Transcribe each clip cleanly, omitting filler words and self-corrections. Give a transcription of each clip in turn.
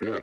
Yeah.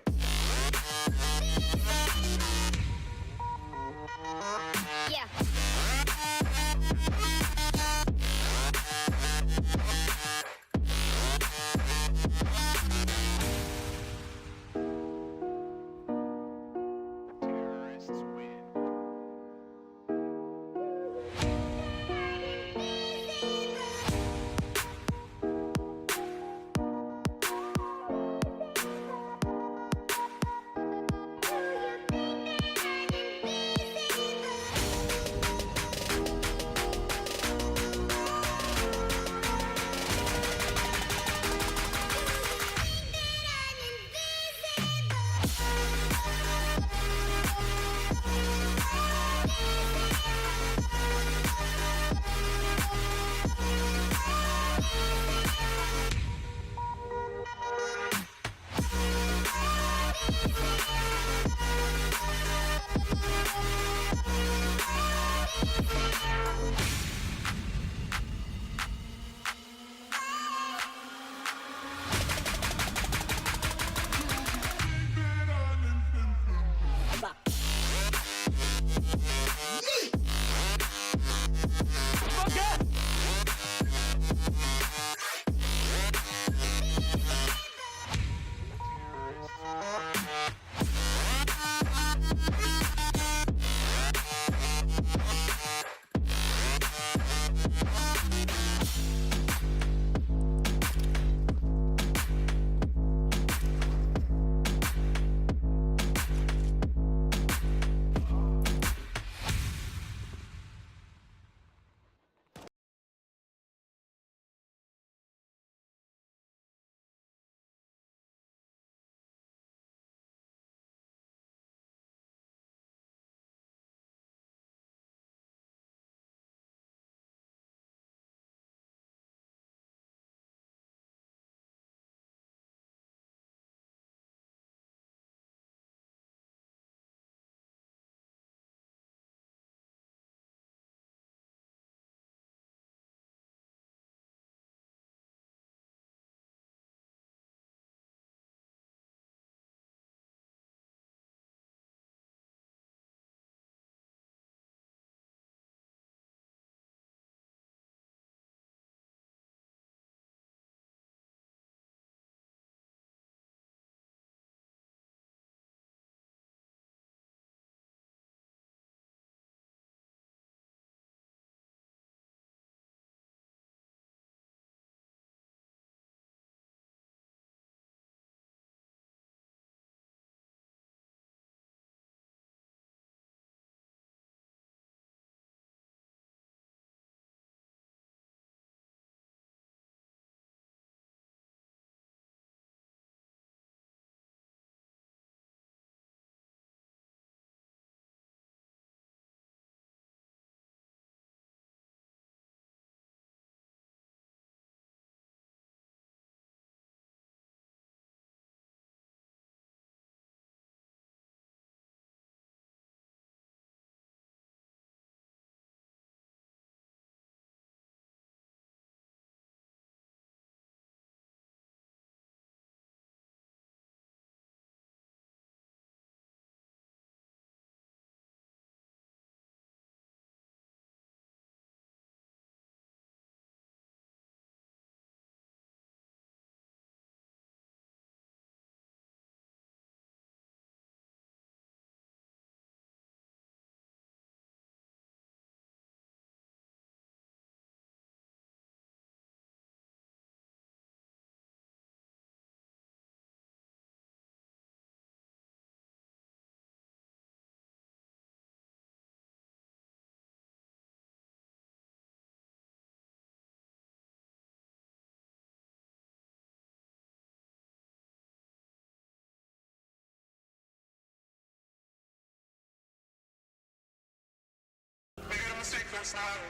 Last night,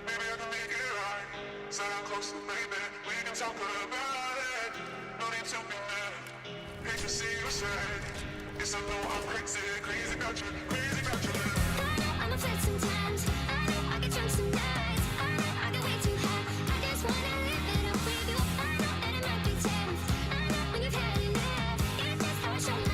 maybe I can make it right. Sit down closer, baby, we can talk about it. No need to be mad, hate to see you sad. Yes, I know I'm crazy, crazy about you, crazy about you. I'm upset sometimes, I get drunk some nights, I get way too high, I just wanna live it up with you. I know that it might be tense, I know when you've had enough, it's just how I show my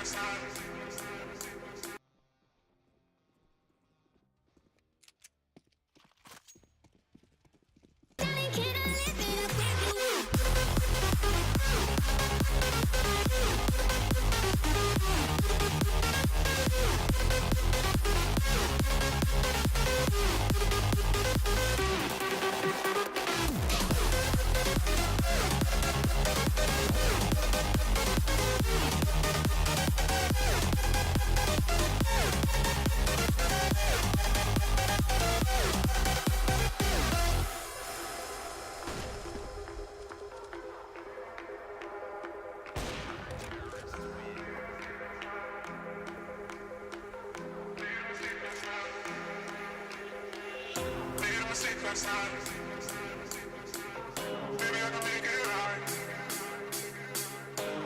last night. Darling, can I live it up with you? Made a mistake last night. Maybe I can make it right.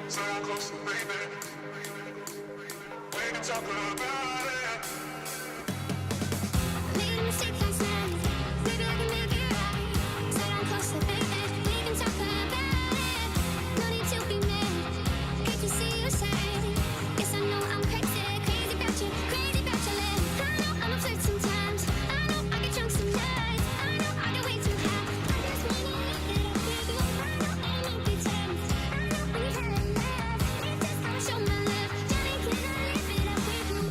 Say I'm close to baby. We can talk about it. Made a mistake last night. Maybe I can make it right. Said I'm closer, baby. We can talk about it. No need to be mad. Can't you see you sad? Guess I know I'm crazy, crazy about you, crazy about your lips. I know I'm a flirt sometimes. I know I get drunk some nights. I know I get way too high. I just wanna live it up with you. I know ain't no pretense. I know when you've had enough. It's just how I show my love. Darling, can I live it up with you?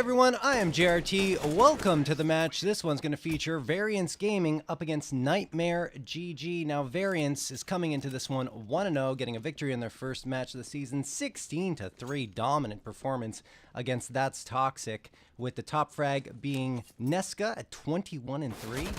everyone, I am JRT. Welcome to the match. This one's going to feature Variance Gaming up against NightmareGG. Now, Variance is coming into this one 1-0, getting a victory in their first match of the season, 16-3 dominant performance against That's Toxic, with the top frag being Nesca at 21-3.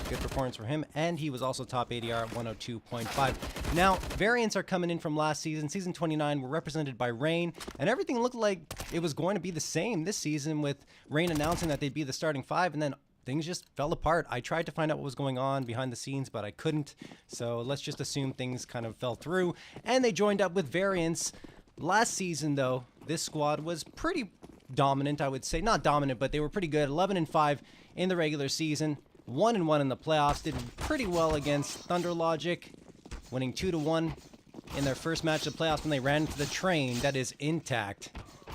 Good performance for him, and he was also top ADR at 102.5. Now, Variance are coming in from last season. Season 29 were represented by Rain, and everything looked like it was going to be the same this season, with Rain announcing that they'd be the starting five, and then things just fell apart. I tried to find out what was going on behind the scenes, but I couldn't. So let's just assume things kind of fell through, and they joined up with Variance. Last season, though, this squad was pretty dominant, I would say. Not dominant, but they were pretty good. 11-5 in the regular season, 1-1 in the playoffs. Did pretty well against Thunder Logic, winning 2-1 in their first match of the playoffs when they ran into the train that is intact.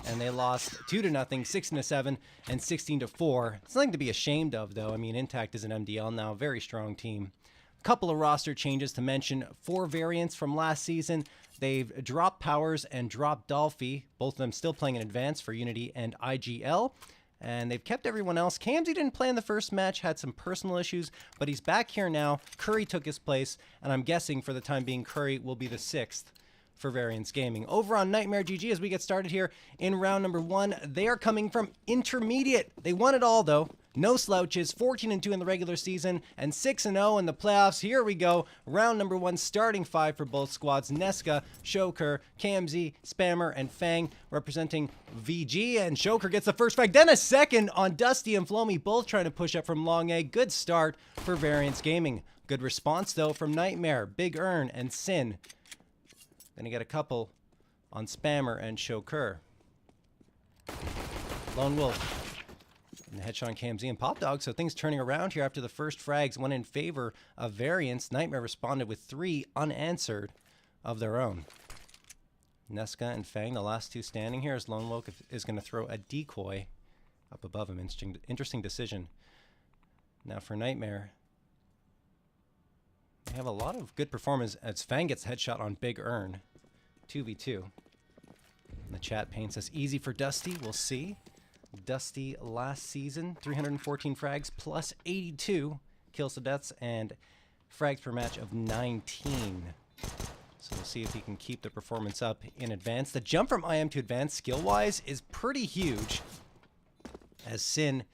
And they lost 2-0, 16-7, and 16-4. It's nothing to be ashamed of, though. I mean, Intact is an MDL now, very strong team. A couple of roster changes to mention for Variance from last season. They've dropped Powers and dropped Dolphy, both of them still playing in advance for Unity and IGL. And they've kept everyone else. KMZ didn't play in the first match, had some personal issues, but he's back here now. Curry took his place, and I'm guessing for the time being, Curry will be the 6th for Variance Gaming. Over on NightmareGG, as we get started here in round number 1, they are coming from intermediate. They won it all, though. No slouches, 14-2 in the regular season and 6-0 in the playoffs. Here we go. Round number 1, starting 5 for both squads. Nesca, Shoker, KMZ, Spammer, and Fang representing VG. And Shoker gets the first frag, then a second on Dusty and Flomy, both trying to push up from long A. Good start for Variance Gaming. Good response, though, from Nightmare, Big Earn, and Sin. Then you get a couple on Spammer and Shoker. Lone Wolf and the headshot on KMZ and Pop Dog. So things turning around here after the first frags went in favor of Variance. Nightmare responded with 3 unanswered of their own. Nesca and Fang, the last two standing here, as Lone Wolf is going to throw a decoy up above him. Interesting decision. Now for Nightmare, they have a lot of good performance as Fang gets headshot on Big Earn. 2v2. And the chat paints us easy for Dusty. We'll see. Dusty last season, 314 frags plus 82 kills to deaths and frags per match of 19. So we'll see if he can keep the performance up in advance. The jump from IM to advanced skill-wise is pretty huge, as Sin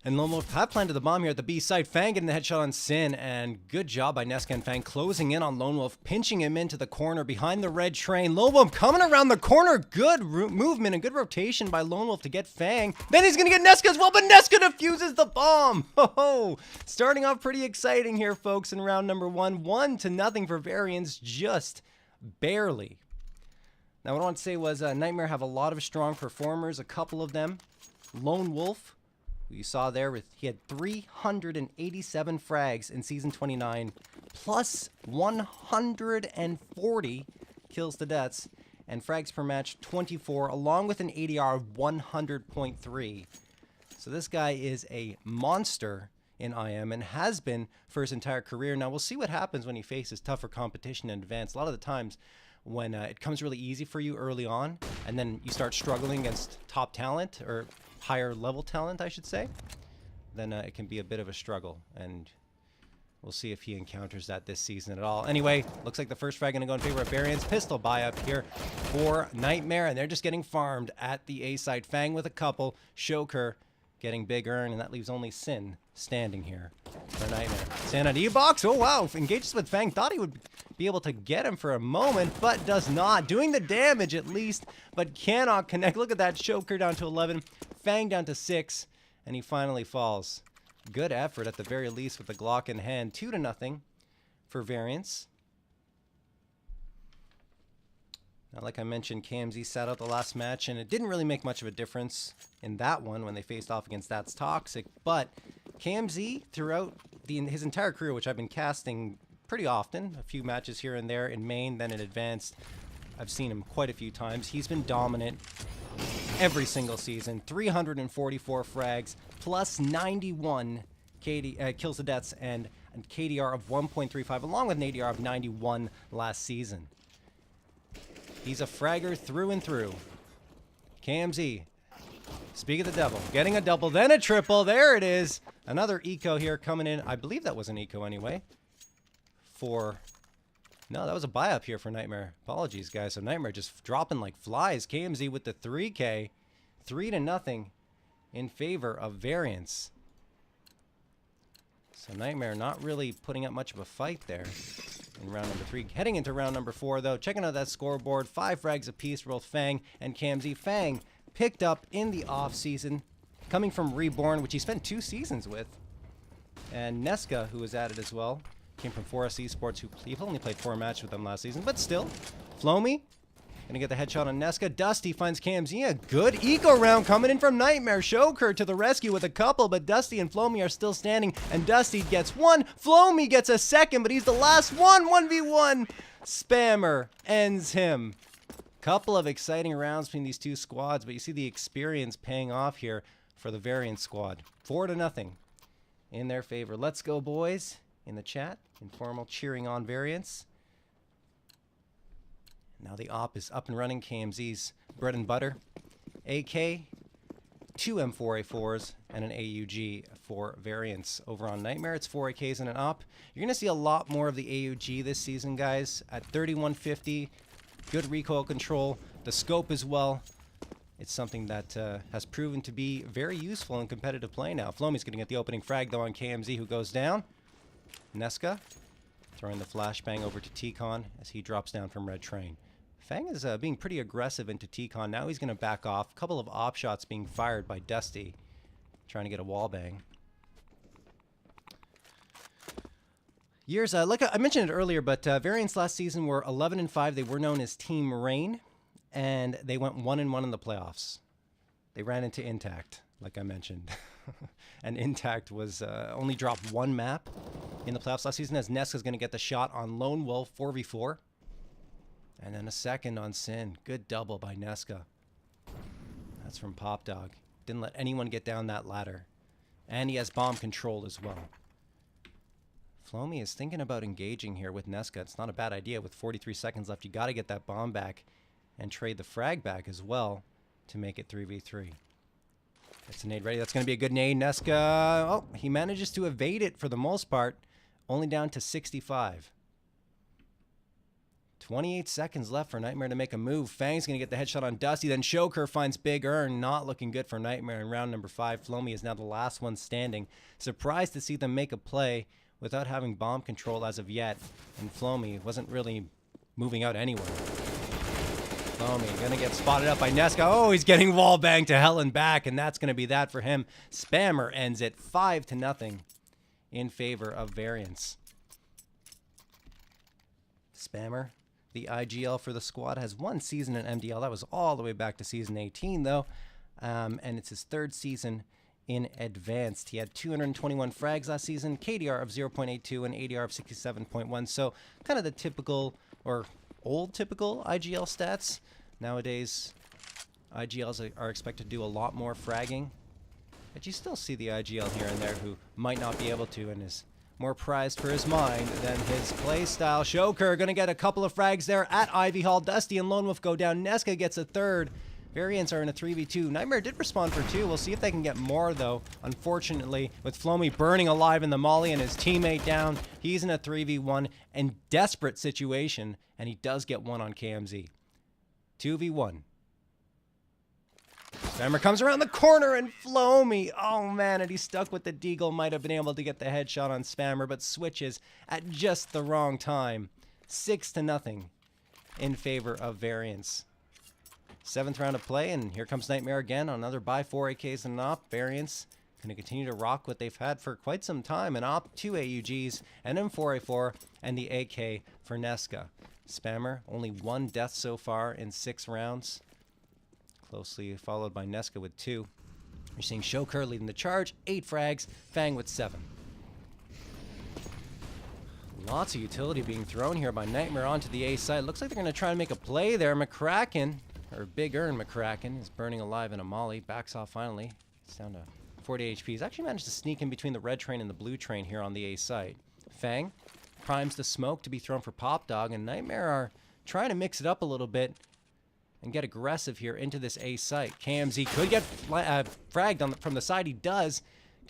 and Lone Wolf have planted the bomb here at the B side. Fang getting the headshot on Sin, and good job by Nesca and Fang closing in on Lone Wolf, pinching him into the corner behind the red train. Lone Wolf coming around the corner. Good movement and good rotation by Lone Wolf to get Fang. Then he's going to get Nesca as well, but Nesca defuses the bomb. Ho-ho! Starting off pretty exciting here, folks, in round number 1. 1-0 for Variance, just barely. Now, what I want to say was Nightmare have a lot of strong performers, a couple of them. Lone Wolf, you saw there, he had 387 frags in Season 29, plus 140 kills to deaths, and frags per match 24, along with an ADR of 100.3. So this guy is a monster in IM and has been for his entire career. Now we'll see what happens when he faces tougher competition in advance. A lot of the times when it comes really easy for you early on, and then you start struggling against top talent, or higher level talent, I should say, then it can be a bit of a struggle, and we'll see if he encounters that this season at all. Anyway, looks like the first frag gonna go in favor of Variance. Pistol buy up here for Nightmare, and they're just getting farmed at the A side. Fang with a couple, Shoker getting Big Earn, and that leaves only Sin standing here for Nightmare. Sin on E-box, oh wow, engages with Fang, thought he would be able to get him for a moment, but does not. Doing the damage at least, but cannot connect. Look at that, Shoker down to 11, Fang down to 6, and he finally falls. Good effort at the very least with the Glock in hand. 2-0 for Variance. Now, like I mentioned, KMZ sat out the last match, and it didn't really make much of a difference in that one when they faced off against That's Toxic, but KMZ, throughout his entire career, which I've been casting pretty often, a few matches here and there in main, then in advanced, I've seen him quite a few times. He's been dominant every single season. 344 frags, plus 91 kills to deaths, and a KDR of 1.35, along with an ADR of 91 last season. He's a fragger through and through. KMZ Speak of the devil. Getting a double, then a triple. There it is. Another eco here coming in. I believe that was an eco anyway. No, that was a buy up here for Nightmare. Apologies, guys. So Nightmare just dropping like flies. KMZ with the 3K. 3-0 in favor of Variance. So Nightmare not really putting up much of a fight there in round number 3. Heading into round number 4, though. Checking out that scoreboard. 5 frags apiece for both Fang and KMZ. Fang picked up in the off-season, coming from Reborn, which he spent 2 seasons with. And Nesca, who was added as well, came from 4S Esports, who he only played 4 matches with them last season, but still. Flomy, gonna get the headshot on Nesca. Dusty finds KMZ. A good eco round coming in from Nightmare. Shoker to the rescue with a couple, but Dusty and Flomy are still standing, and Dusty gets 1. Flomy gets a second, but he's the last one. 1v1. Spammer ends him. Couple of exciting rounds between these two squads, but you see the experience paying off here for the Variance squad. 4-0 in their favor. Let's go, boys, in the chat. Informal cheering on Variance. Now the op is up and running. KMZ's bread and butter. AK, 2 M4A4s, and an AUG for Variance. Over on Nightmare, it's 4 AKs and an op. You're going to see a lot more of the AUG this season, guys. At 3150, good recoil control. The scope as well. It's something that has proven to be very useful in competitive play now. Flomy's going to get the opening frag, though, on KMZ, who goes down. Nesca throwing the flashbang over to T-Con as he drops down from Red Train. Fang is being pretty aggressive into T-Con. Now he's going to back off. A couple of op shots being fired by Dusty, trying to get a wall bang. Years, like I mentioned it earlier, but Variance last season were 11-5. They were known as Team Rain, and they went 1-1 in the playoffs. They ran into Intact, like I mentioned. And Intact was only dropped 1 map in the playoffs last season, as Nesca's going to get the shot on Lone Wolf 4v4. And then a second on Sin. Good double by Nesca. That's from Pop Dog. Didn't let anyone get down that ladder. And he has bomb control as well. Flomy is thinking about engaging here with Nesca. It's not a bad idea. With 43 seconds left, you got to get that bomb back and trade the frag back as well to make it 3v3. Gets a nade ready. That's going to be a good nade. Nesca, oh, he manages to evade it for the most part. Only down to 65. 28 seconds left for Nightmare to make a move. Fang's going to get the headshot on Dusty. Then Shoker finds Big Earn. Not looking good for Nightmare in round number 5. Flomy is now the last one standing. Surprised to see them make a play without having bomb control as of yet. And Flomy wasn't really moving out anywhere. Flomy going to get spotted up by Nesca. Oh, he's getting wall banged to hell and back. And that's going to be that for him. Spammer ends it 5-0 in favor of Variance. Spammer, the IGL for the squad, has 1 season in MDL. That was all the way back to season 18, though. And it's his 3rd season in Advanced. He had 221 frags last season, KDR of 0.82, and ADR of 67.1. So kind of the typical, or old typical IGL stats. Nowadays, IGLs are expected to do a lot more fragging. But you still see the IGL here and there who might not be able to and is more prized for his mind than his play style. Shoker going to get a couple of frags there at Ivy Hall. Dusty and Lone Wolf go down. Nesca gets a 3rd. Variants are in a 3v2. Nightmare did respond for 2. We'll see if they can get more, though. Unfortunately, with Flomy burning alive in the molly and his teammate down, he's in a 3v1 and desperate situation, and he does get 1 on KMZ. 2v1. Spammer comes around the corner and Flomy, oh man, and he's stuck with the deagle. Might have been able to get the headshot on Spammer, but switches at just the wrong time. 6-0 in favor of Variance. 7th round of play, and here comes Nightmare again on another buy 4 AKs and an op. Variance going to continue to rock what they've had for quite some time. An op, 2 AUGs, an M4A4, and the AK for Nesca. Spammer, only 1 death so far in 6 rounds. Closely followed by Nesca with 2. You're seeing Shoker leading the charge, 8 frags, Fang with 7. Lots of utility being thrown here by Nightmare onto the A side. Looks like they're going to try and make a play there. McCracken, or Big Earn McCracken, is burning alive in a molly. Backs off finally. It's down to 40 HP. He's actually managed to sneak in between the red train and the blue train here on the A site. Fang primes the smoke to be thrown for Pop Dog, and Nightmare are trying to mix it up a little bit and get aggressive here into this A site. KMZ could get fragged from the side. He does.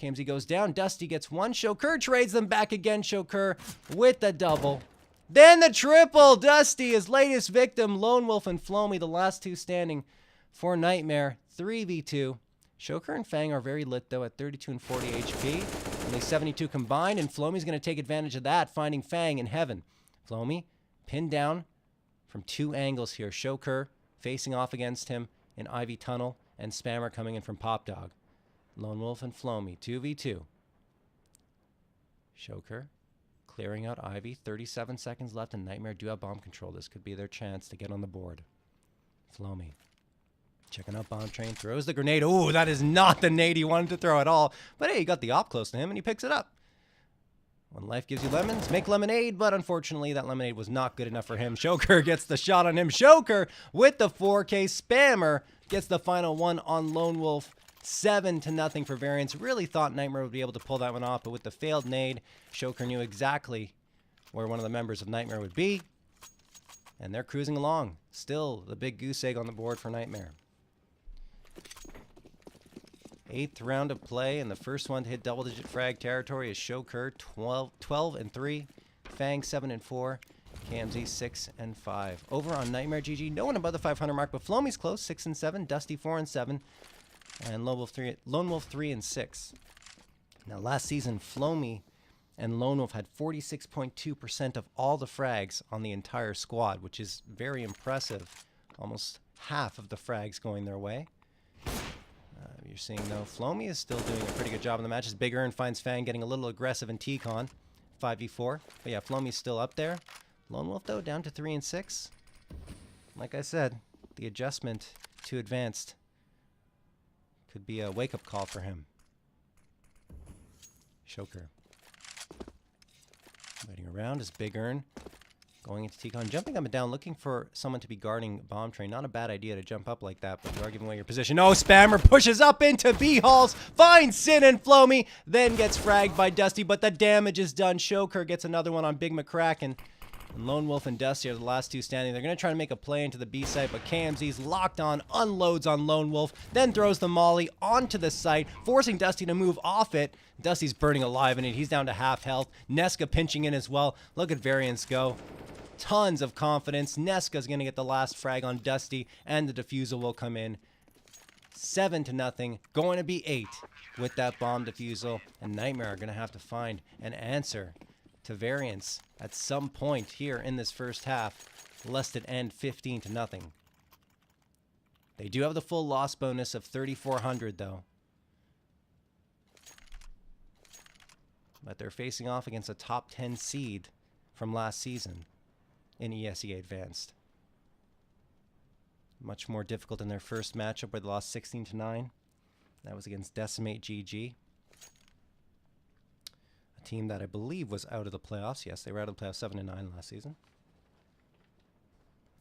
KMZ goes down. Dusty gets one. Shokur trades them back again. Shokur with the double. Then the triple. Dusty, his latest victim. Lone Wolf and Flomy, the last two standing for Nightmare. 3v2. Shokur and Fang are very lit, though, at 32 and 40 HP. Only 72 combined, and Flomy's going to take advantage of that, finding Fang in heaven. Flomy pinned down from two angles here. Shokur facing off against him in Ivy Tunnel, and Spammer coming in from Pop Dog. Lone Wolf and Flomy, 2v2. Shokur clearing out Ivy. 37 seconds left, and Nightmare do have bomb control. This could be their chance to get on the board. Flomy checking out Bomb Train, throws the grenade. Ooh, that is not the nade he wanted to throw at all. But hey, he got the op close to him, and he picks it up. When life gives you lemons, make lemonade. But unfortunately, that lemonade was not good enough for him. Shokur gets the shot on him. Shokur with the 4K. Spammer gets the final one on Lone Wolf. 7-0 for Variance. Really thought Nightmare would be able to pull that one off, but with the failed nade, Shokur knew exactly where one of the members of Nightmare would be. And they're cruising along. Still the big goose egg on the board for Nightmare. 8th round of play, and the first one to hit double-digit frag territory is Shokur, 12 and 3, Fang 7 and 4, KMZ 6 and 5. Over on NightmareGG, no one above the 500 mark, but Flomy's close, 6 and 7, Dusty 4 and 7, and Lone Wolf 3 and 6. Now, last season, Flomy and Lone Wolf had 46.2% of all the frags on the entire squad, which is very impressive. Almost half of the frags going their way. You're seeing, though, Flomy is still doing a pretty good job in the match. As Big Earn finds Fang getting a little aggressive in T-Con. 5v4. But yeah, Flomy's still up there. Lone Wolf, though, down to 3 and 6. Like I said, the adjustment to advanced could be a wake-up call for him. Shokur waiting around as Big Earn going into T-Con, jumping up and down, looking for someone to be guarding Bomb Train. Not a bad idea to jump up like that, but you are giving away your position. Oh, Spammer pushes up into B-Halls, finds Sin and Flomy, then gets fragged by Dusty, but the damage is done. Shokur gets another one on Big McCracken. And Lone Wolf and Dusty are the last two standing. They're going to try to make a play into the B site, but KMZ's locked on, unloads on Lone Wolf, then throws the molly onto the site, forcing Dusty to move off it. Dusty's burning alive in it. He's down to half health. Nesca pinching in as well. Look at Variance go. Tons of confidence. Nesca's going to get the last frag on Dusty, and the defusal will come in. 7-0. Going to be 8 with that bomb defusal, and Nightmare are going to have to find an answer to Variance at some point here in this first half, lest it end 15-0. They do have the full loss bonus of 3,400, though. But they're facing off against a top 10 seed from last season in ESEA Advanced. Much more difficult in their first matchup where they lost 16-9. That was against NightmareGG. A team that I believe was out of the playoffs. Yes, they were out of the playoffs 7-9 last season.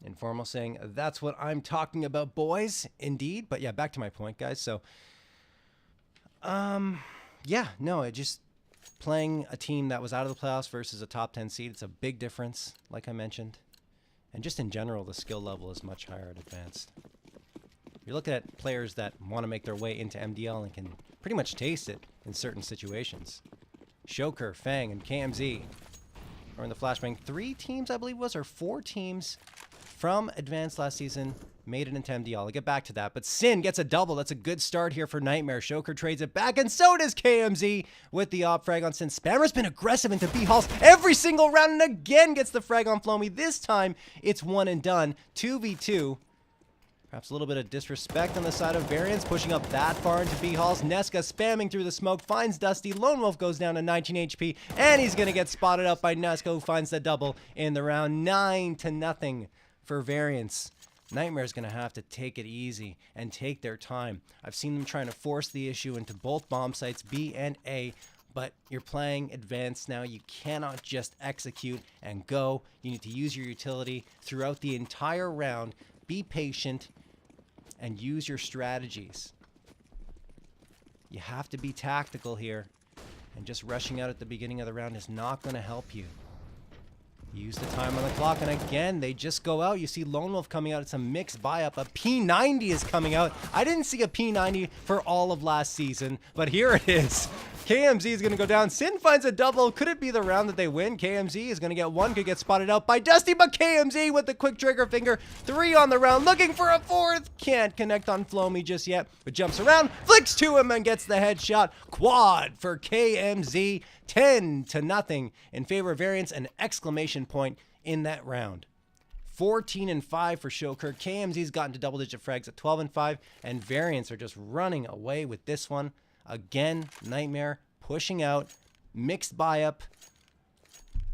Informal saying, that's what I'm talking about, boys. Indeed. But yeah, back to my point, guys. So, yeah, no, it just playing a team that was out of the playoffs versus a top 10 seed, it's a big difference, like I mentioned. And just in general, the skill level is much higher at Advanced. You're looking at players that want to make their way into MDL and can pretty much taste it in certain situations. Shokur, Fang, and KMZ are in the flashbang. 3 teams, I believe was, or 4 teams from Advanced last season made it into MDL. I'll get back to that. But Sin gets a double. That's a good start here for Nightmare. Shokur trades it back, and so does KMZ with the op frag on Sin. Spammer's been aggressive into B-Halls every single round, and again gets the frag on Flomy. This time, it's one and done. 2v2. Perhaps a little bit of disrespect on the side of Variance, pushing up that far into B-Halls. Nesca spamming through the smoke, finds Dusty. Lone Wolf goes down to 19 HP, and he's going to get spotted up by Nesca, who finds the double in the round. 9-0 for Variance. Nightmare's going to have to take it easy and take their time. I've seen them trying to force the issue into both bomb sites, B and A, but you're playing Advanced now. You cannot just execute and go. You need to use your utility throughout the entire round. Be patient and use your strategies. You have to be tactical here, and just rushing out at the beginning of the round is not going to help you. Use the time on the clock, and again, they just go out. You see Lone Wolf coming out. It's a mixed buy-up. A P90 is coming out. I didn't see a P90 for all of last season, but here it is. KMZ is going to go down. Sin finds a double. Could it be the round that they win? KMZ is going to get one. Could get spotted out by Dusty, but KMZ with the quick trigger finger. 3 on the round. Looking for a 4th. Can't connect on Flomy just yet, but jumps around, flicks to him, and gets the headshot. Quad for KMZ. 10-0 in favor of Variance. An exclamation point in that round. 14-5 for Shokirk. KMZ's gotten to double-digit frags at 12-5, and Variance are just running away with this one. Again, Nightmare pushing out, mixed buy up.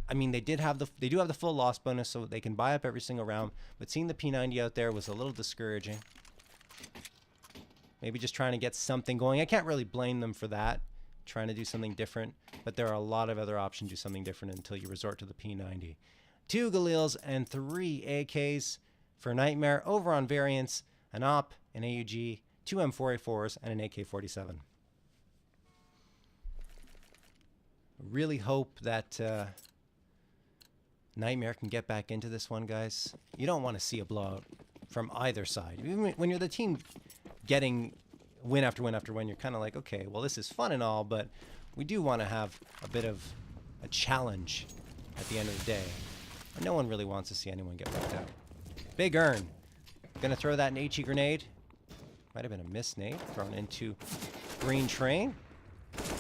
I mean, they do have the full loss bonus, so they can buy up every single round. But seeing the P90 out there was a little discouraging. Maybe just trying to get something going. I can't really blame them for that, trying to do something different. But there are a lot of other options to do something different until you resort to the P90. 2 Galils and 3 AKs for Nightmare. Over on Variance, an AWP, an AUG, 2 M4A4s, and an AK-47. Really hope that Nightmare can get back into this one, guys. You don't want to see a blowout from either side. Even when you're the team getting win after win after win, you're kind of like, okay, well, this is fun and all, but we do want to have a bit of a challenge at the end of the day. And no one really wants to see anyone get wrecked out. Big Earn. Gonna throw that an HE grenade. Might have been a miss nade thrown into Green Train.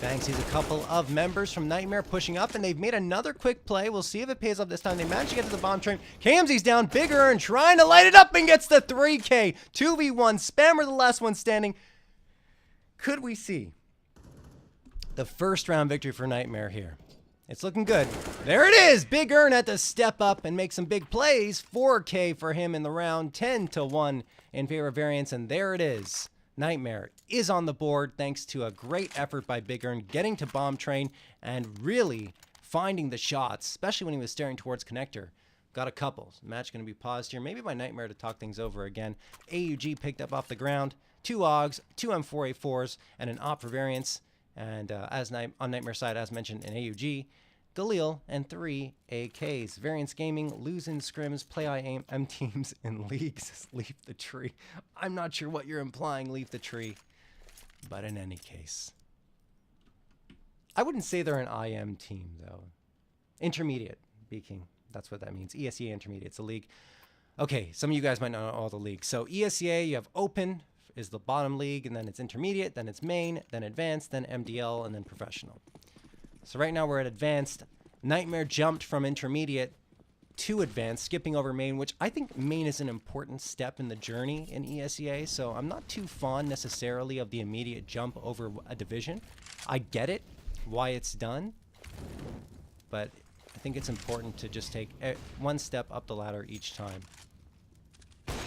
Bang sees a couple of members from Nightmare pushing up, and they've made another quick play. We'll see if it pays off this time. They managed to get to the bomb train. KMZ's down. Big Earn trying to light it up and gets the 3K. 2v1. Spammer the last one standing. Could we see the first round victory for Nightmare here? It's looking good. There it is. Big Earn had to step up and make some big plays. 4K for him in the round. 10-1 in favor of Variance, and there it is. Nightmare is on the board thanks to a great effort by Big Earn getting to bomb train and really finding the shots, especially when he was staring towards connector. Got a couple. Match going to be paused here, maybe by Nightmare to talk things over again. AUG picked up off the ground. 2 AUGs, 2 M4A4s, and an AWP for Variance. And on Nightmare side, as mentioned, an AUG, Galil, and 3 AKs. Variance Gaming, losing scrims, play IM teams in leagues. Leave the tree. I'm not sure what you're implying, leave the tree. But in any case, I wouldn't say they're an IM team, though. Intermediate, speaking. That's what that means. ESEA Intermediate. It's a league. Okay, some of you guys might not know all the leagues. So ESEA, you have Open is the bottom league, and then it's Intermediate, then it's Main, then Advanced, then MDL, and then Professional. So right now we're at Advanced. Nightmare jumped from Intermediate to Advanced, skipping over Main, which I think Main is an important step in the journey in ESEA, so I'm not too fond necessarily of the immediate jump over a division. I get it, why it's done, but I think it's important to just take one step up the ladder each time.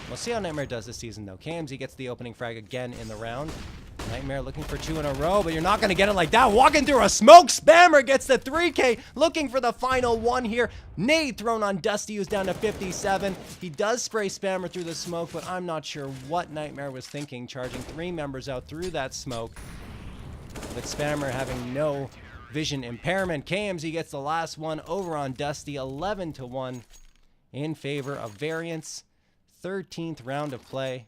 We'll see how Nightmare does this season, though. KMZ gets the opening frag again in the round. Nightmare looking for 2 in a row, but you're not going to get it like that. Walking through a smoke. Spammer gets the 3K. Looking for the final one here. Nade thrown on Dusty, who's down to 57. He does spray Spammer through the smoke, but I'm not sure what Nightmare was thinking, charging 3 members out through that smoke. With Spammer having no vision impairment. KMZ gets the last one over on Dusty. 11-1 in favor of Variance. 13th round of play.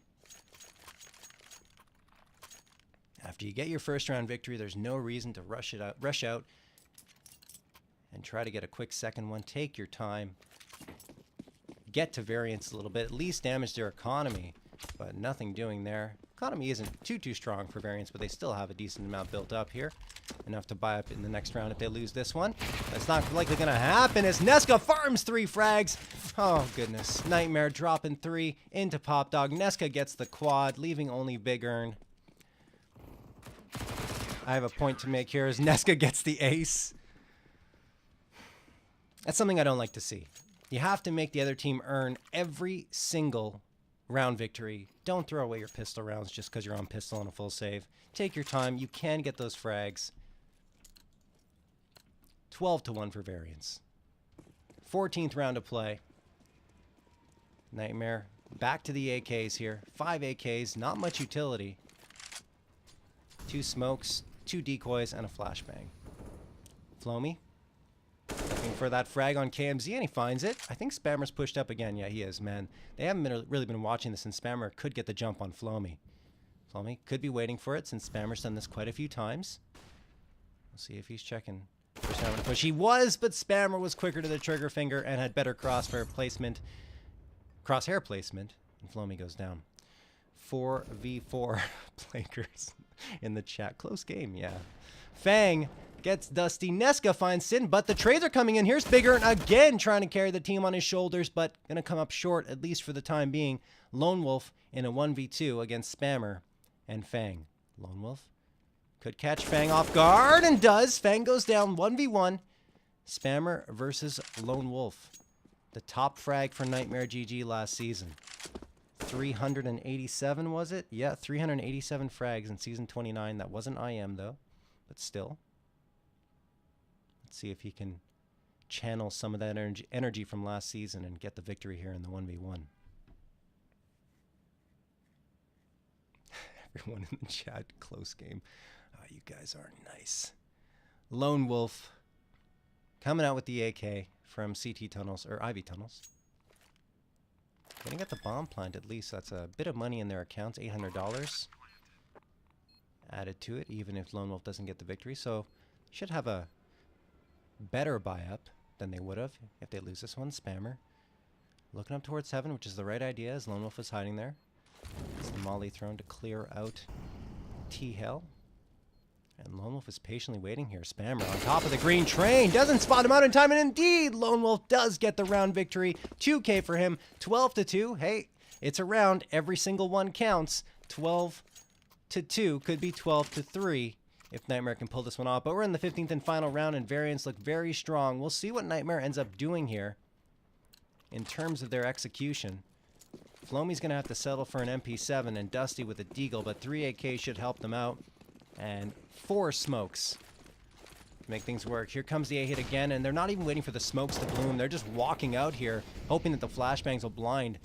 After you get your first round victory, there's no reason to rush out and try to get a quick second one. Take your time. Get to Variance a little bit. At least damage their economy, but nothing doing there. Economy isn't too strong for Variance, but they still have a decent amount built up here. Enough to buy up in the next round if they lose this one. That's not likely going to happen as Nesca farms 3 frags. Oh, goodness. Nightmare dropping 3 into Pop Dog. Nesca gets the quad, leaving only Big Earn. I have a point to make here as Nesca gets the ace. That's something I don't like to see. You have to make the other team earn every single round victory. Don't throw away your pistol rounds just because you're on pistol on a full save. Take your time. You can get those frags. 12-1 for Variance. 14th round of play. Nightmare back to the AKs here. 5 AKs, not much utility. 2 smokes, 2 decoys, and a flashbang. Flomy Looking for that frag on KMZ, and he finds it. I think Spammer's pushed up again. Yeah, he is, man. They haven't really been watching this, and Spammer could get the jump on Flomy. Flomy could be waiting for it, since Spammer's done this quite a few times. We'll see if he's checking for Spammer to push. He was, but Spammer was quicker to the trigger finger and had better crosshair placement. And Flomy goes down. 4v4 Plankers in the chat. Close game, yeah. Fang gets Dusty. Nesca finds Sin, but the trades are coming in. Here's Bigger again trying to carry the team on his shoulders, but going to come up short, at least for the time being. Lone Wolf in a 1v2 against Spammer and Fang. Lone Wolf could catch Fang off guard and does. Fang goes down 1v1. Spammer versus Lone Wolf. The top frag for NightmareGG last season. 387 was it? Yeah, 387 frags in season 29. That wasn't IM though, but still. Let's see if he can channel some of that energy from last season and get the victory here in the 1v1. Everyone in the chat, close game. Oh, you guys are nice. Lone Wolf coming out with the AK from CT tunnels, or Ivy tunnels. Gonna get the bomb plant at least. That's a bit of money in their accounts, $800 added to it, even if Lone Wolf doesn't get the victory. So should have a better buy up than they would have if they lose this one. Spammer looking up towards heaven, which is the right idea as Lone Wolf is hiding there. It's the molly thrown to clear out T-Hell. And Lone Wolf is patiently waiting here. Spammer on top of the green train. Doesn't spot him out in time. And indeed, Lone Wolf does get the round victory. 2K for him. 12-2. Hey, it's a round. Every single one counts. 12-2. Could be 12-3 if Nightmare can pull this one off. But we're in the 15th and final round, and Variance look very strong. We'll see what Nightmare ends up doing here in terms of their execution. Flomy's going to have to settle for an MP7 and Dusty with a Deagle, but 3 AK should help them out. And 4 smokes to make things work. Here comes the A-hit again, and they're not even waiting for the smokes to bloom. They're just walking out here, hoping that the flashbangs will blind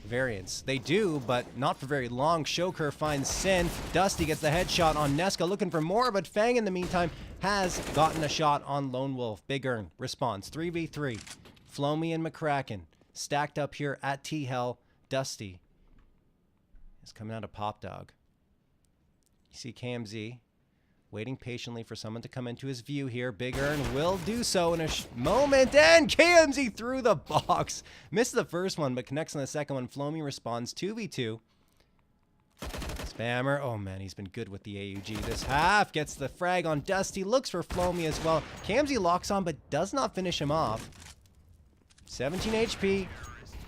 Variance. They do, but not for very long. Shoker finds Sin. Dusty gets the headshot on Nesca, looking for more, but Fang, in the meantime, has gotten a shot on Lone Wolf. Big Earn responds. 3v3. Flomy and McCracken stacked up here at T-Hell. Dusty is coming out of Pop Dog. You see KMZ waiting patiently for someone to come into his view here. Big Earn will do so in a moment, and KMZ through the box. Missed the first one, but connects on the second one. Flomy responds 2v2. Spammer, oh man, he's been good with the AUG this half. Gets the frag on Dusty, looks for Flomy as well. KMZ locks on, but does not finish him off. 17 HP,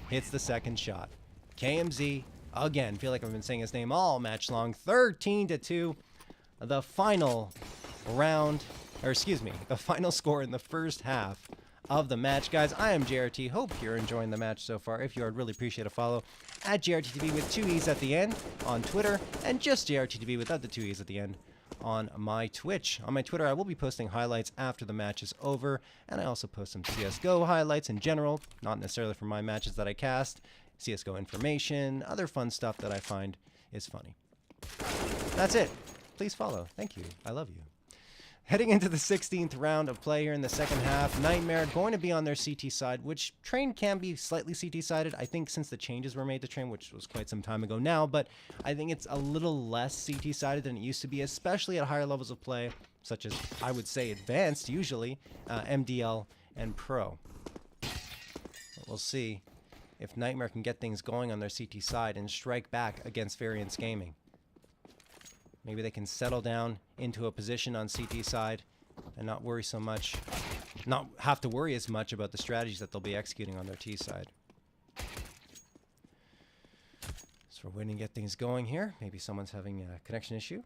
hits the second shot. KMZ, again, feel like I've been saying his name all match long. 13-2. The final round, or excuse me, the final score in the first half of the match. Guys, I am JRT. Hope you're enjoying the match so far. If you are, I'd really appreciate a follow at JRTTV with 2 E's at the end on Twitter, and just JRTTV without the 2 E's at the end on my Twitch. On my Twitter, I will be posting highlights after the match is over, and I also post some CSGO highlights in general, not necessarily for my matches that I cast. CSGO information, other fun stuff that I find is funny. That's it. Please follow. Thank you. I love you. Heading into the 16th round of play here in the second half, Nightmare going to be on their CT side, which Train can be slightly CT-sided, I think, since the changes were made to Train, which was quite some time ago now, but I think it's a little less CT-sided than it used to be, especially at higher levels of play, such as, I would say, Advanced, usually, MDL, and Pro. But we'll see if Nightmare can get things going on their CT side and strike back against Variance Gaming. Maybe they can settle down into a position on CT side and not worry so much, not have to worry as much about the strategies that they'll be executing on their T side. So we're waiting to get things going here. Maybe someone's having a connection issue.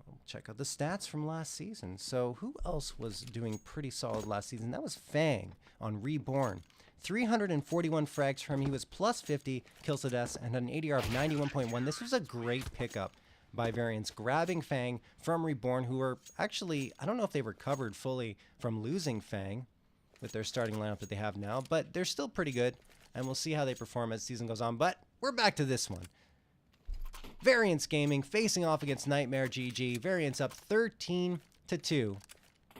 We'll check out the stats from last season. So who else was doing pretty solid last season? That was Fang on Reborn. 341 frags from him. He was plus 50 kills to deaths and had an ADR of 91.1. This was a great pickup by Variance, grabbing Fang from Reborn, who were actually, I don't know if they recovered fully from losing Fang with their starting lineup that they have now, but they're still pretty good, and we'll see how they perform as the season goes on. But we're back to this one. Variance Gaming facing off against NightmareGG. Variance up 13-2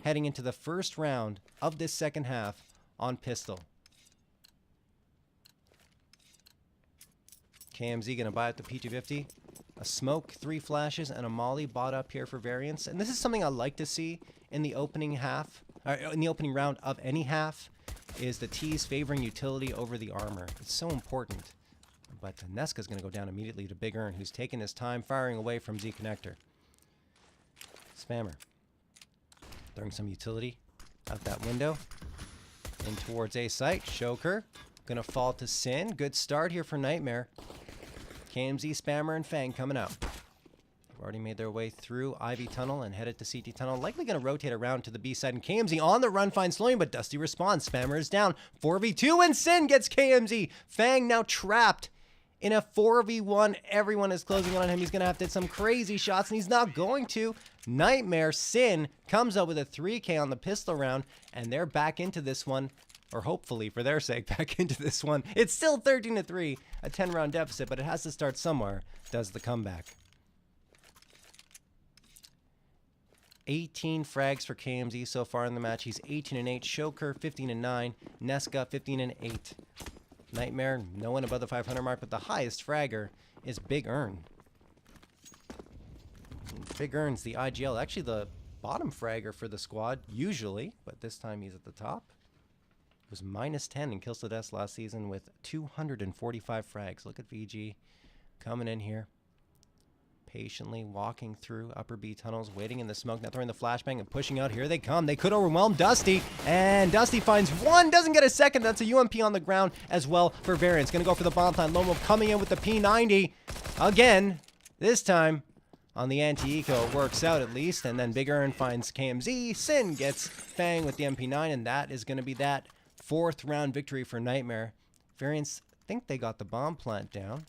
heading into the first round of this second half on pistol. KMZ going to buy out the P250. A smoke, 3 flashes, and a molly bought up here for Variance. And this is something I like to see in the opening half, or in the opening round of any half, is the T's favoring utility over the armor. It's so important. But Neska's going to go down immediately to Big Earn, who's taking his time firing away from Z Connector. Spammer. Throwing some utility out that window. In towards A site. Shoker. Going to fall to Sin. Good start here for Nightmare. KMZ, Spammer, and Fang coming out. They've already made their way through Ivy Tunnel and headed to CT Tunnel. Likely going to rotate around to the B side. And KMZ on the run finds Slowing, but Dusty responds. Spammer is down. 4v2, and Sin gets KMZ. Fang now trapped in a 4v1. Everyone is closing in on him. He's going to have to hit some crazy shots, and he's not going to. Nightmare, Sin comes up with a 3K on the pistol round, and they're back into this one. Or hopefully, for their sake, back into this one. It's still 13-3, a 10-round deficit, but it has to start somewhere. Does the comeback. 18 frags for KMZ so far in the match. He's 18-8. Shoker, 15-9. Neska, 15-8. Nightmare, no one above the 500 mark, but the highest fragger is Big Earn. Big Earn's the IGL. Actually, the bottom fragger for the squad, usually, but this time he's at the top. It was -10 in kills to deaths last season with 245 frags. Look at VG coming in here, patiently walking through upper B tunnels, waiting in the smoke, now throwing the flashbang and pushing out. Here they come. They could overwhelm Dusty, and Dusty finds one, doesn't get a second. That's a UMP on the ground as well for Variance. Going to go for the bomb plant. Lone Wolf coming in with the P90 again. This time on the anti-eco, it works out at least, and then Big Earn finds KMZ. Sin gets Fang with the MP9, and that is going to be that 4th round victory for Nightmare. Variance think they got the bomb plant down.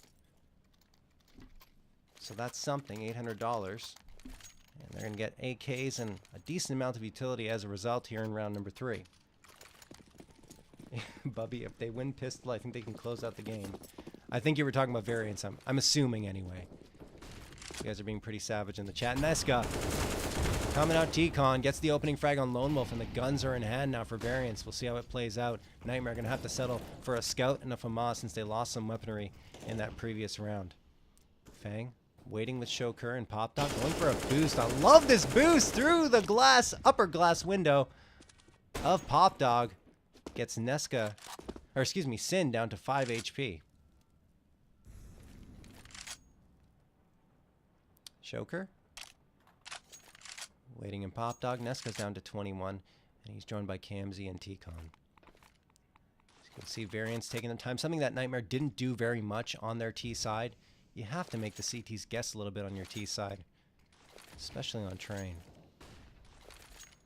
So that's something, $800. And they're going to get AKs and a decent amount of utility as a result here in round number 3. Bubby, if they win pistol, I think they can close out the game. I think you were talking about Variance. I'm assuming anyway. You guys are being pretty savage in the chat. Neska coming out T-Con, gets the opening frag on Lone Wolf, and the guns are in hand now for Variance. We'll see how it plays out. Nightmare going to have to settle for a Scout and a FAMAS since they lost some weaponry in that previous round. Fang waiting with Shoker and Pop Dog, going for a boost. I love this boost through the glass, upper glass window of Pop Dog. Gets Neska, or excuse me, Sin down to 5 HP. Shoker waiting in Pop Dog. Neska's down to 21, and he's joined by KMZ and T-Con. You can see Variance taking the time, something that Nightmare didn't do very much on their T side. You have to make the CTs guess a little bit on your T side, especially on train.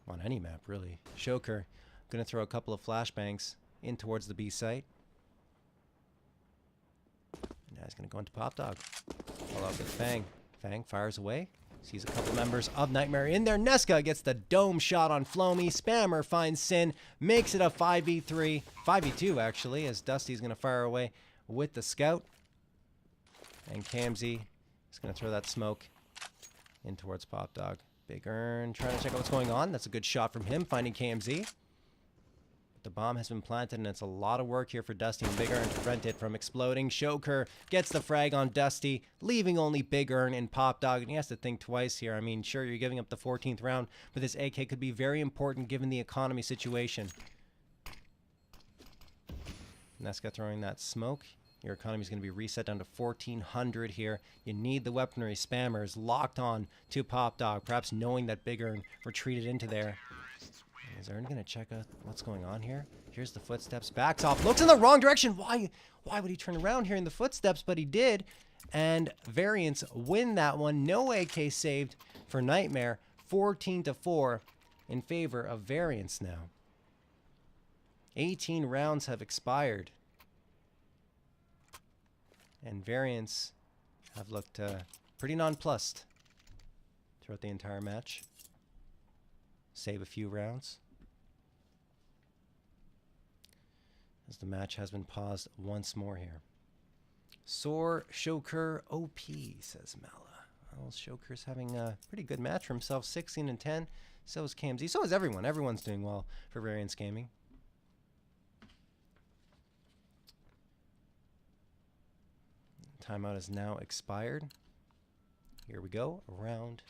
On any map, really. Shoker going to throw a couple of flashbangs in towards the B site. And now he's going to go into Pop Dog. Follow up with Fang. Fang fires away. Sees a couple members of Nightmare in there. Neska gets the dome shot on Flomy. Spammer finds Sin. Makes it a 5v3. 5v2, actually, as Dusty's going to fire away with the Scout. And KMZ is going to throw that smoke in towards Pop Dog. Big Earn trying to check out what's going on. That's a good shot from him, finding KMZ. But the bomb has been planted, and it's a lot of work here for Dusty and Big Earn to prevent it from exploding. Shoker gets the frag on Dusty, leaving only Big Earn and Pop Dog. And he has to think twice here. I mean, sure, you're giving up the 14th round, but this AK could be very important given the economy situation. Neska throwing that smoke. Your economy is going to be reset down to 1,400 here. You need the weaponry. Spammers locked on to Pop Dog, perhaps knowing that Big Earn retreated into there. Is Earn going to check out what's going on here? Here's the footsteps. Backs off. Looks in the wrong direction. Why would he turn around hearing the footsteps? But he did. And Variance win that one. No AK saved for Nightmare. 14-4 in favor of Variance now. 18 rounds have expired. And Variance have looked pretty nonplussed throughout the entire match. Save a few rounds. As the match has been paused once more here. Sore Shoker OP, says Mala. Well, Shoker's having a pretty good match for himself. 16-10. So is KMZ. So is everyone. Everyone's doing well for Variance Gaming. Timeout has now expired. Here we go. Round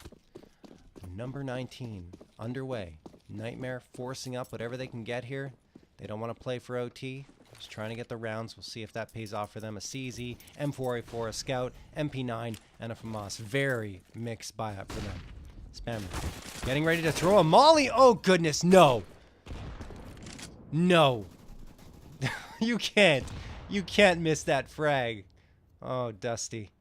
number 19 underway. Nightmare forcing up whatever they can get here. They don't want to play for OT. Just trying to get the rounds. We'll see if that pays off for them. A CZ, M4A4, a Scout, MP9, and a FAMAS. Very mixed buyout for them. Spammer getting ready to throw a molly. Oh, goodness. No. No. You can't. You can't miss that frag. Oh, Dusty.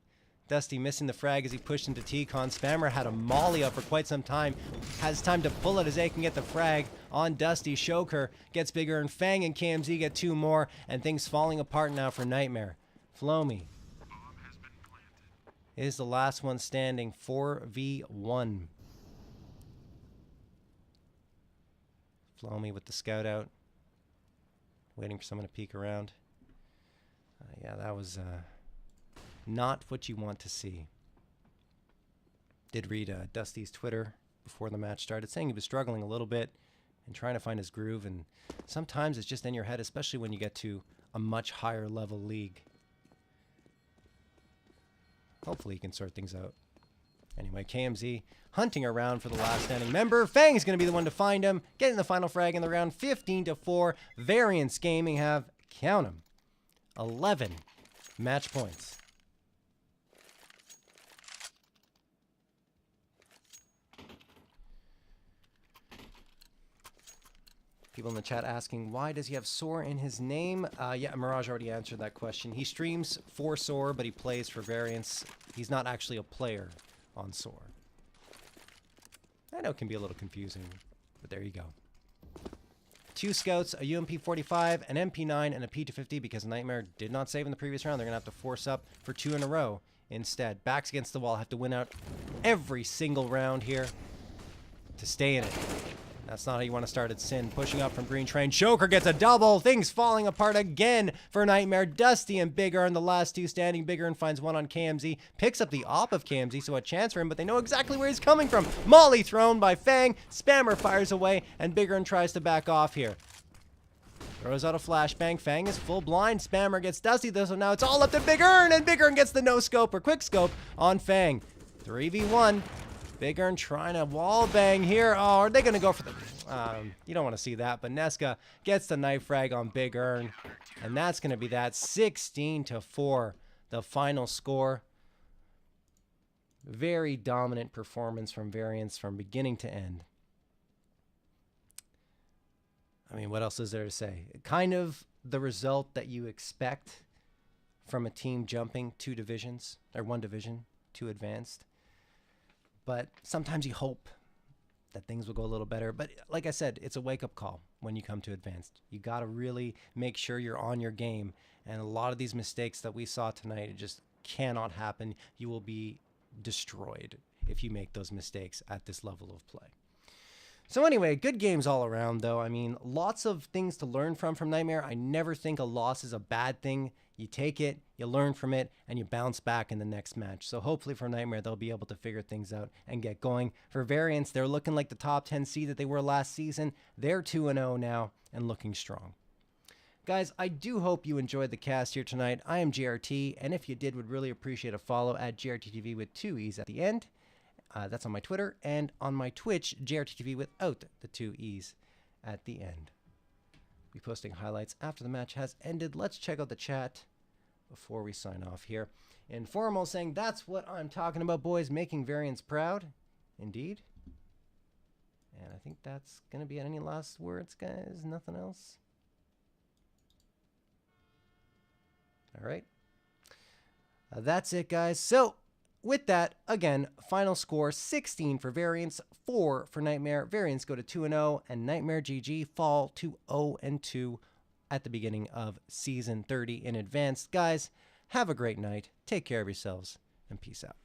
Dusty missing the frag as he pushed into T-Con. Spammer had a molly up for quite some time. Has time to pull it as they can get the frag on Dusty. Shoker gets bigger, and Fang and KMZ get 2 more, and things falling apart now for Nightmare. Flomi is the last one standing. 4v1. Flomi with the scout out. Waiting for someone to peek around. Yeah, that was... not what you want to see. Did read Dusty's Twitter before the match started, saying he was struggling a little bit and trying to find his groove, and sometimes it's just in your head, especially when you get to a much higher level league. Hopefully he can sort things out. Anyway, KMZ hunting around for the last standing member. Fang's going to be the one to find him, getting the final frag in the round. 15-4. Variance Gaming have, count 'em, 11 match points. People in the chat asking, why does he have Soar in his name? Yeah, Mirage already answered that question. He streams for Soar, but he plays for Variance. He's not actually a player on Soar. I know it can be a little confusing, but there you go. 2 scouts, a UMP-45, an MP9, and a P250 because Nightmare did not save in the previous round. They're going to have to force up for 2 in a row instead. Backs against the wall, have to win out every single round here to stay in it. That's not how you want to start at Sin. Pushing up from Green Train. Shoker gets a double. Things falling apart again for Nightmare. Dusty and Big Earn, the last 2 standing. Big Earn finds one on KMZ. Picks up the op of KMZ, so a chance for him, but they know exactly where he's coming from. Molly thrown by Fang. Spammer fires away, and Big Earn tries to back off here. Throws out a flashbang. Fang is full blind. Spammer gets Dusty, though, so now it's all up to Big Earn, and Big Earn gets the no-scope or quick-scope on Fang. 3v1. Big Earn trying to wall bang here. Oh, are they going to go for the... you don't want to see that, but Nesca gets the knife frag on Big Earn. And that's going to be that. 16-4, the final score. Very dominant performance from Variance from beginning to end. I mean, what else is there to say? Kind of the result that you expect from a team jumping 2 divisions, or 1 division, 2 advanced. But sometimes you hope that things will go a little better. But like I said, it's a wake-up call when you come to advanced. You got to really make sure you're on your game. And a lot of these mistakes that we saw tonight, it just cannot happen. You will be destroyed if you make those mistakes at this level of play. So anyway, good games all around, though. I mean, lots of things to learn from Nightmare. I never think a loss is a bad thing. You take it, you learn from it, and you bounce back in the next match. So hopefully for Nightmare, they'll be able to figure things out and get going. For Variance, they're looking like the top 10 seed that they were last season. They're 2-0 now and looking strong. Guys, I do hope you enjoyed the cast here tonight. I am GRT, and if you did, would really appreciate a follow at GRTTV with 2 E's at the end. That's on my Twitter, and on my Twitch, GRTTV without the 2 E's at the end. I'll be posting highlights after the match has ended. Let's check out the chat before we sign off here. Informal saying, that's what I'm talking about, boys, making Variance proud. Indeed. And I think that's going to be it. Any last words, guys? Nothing else? All right. That's it, guys. So, with that, again, final score 16 for Variance, 4 for Nightmare. Variance go to 2-0, and NightmareGG fall to 0-2 at the beginning of Season 30 in advance. Guys, have a great night. Take care of yourselves, and peace out.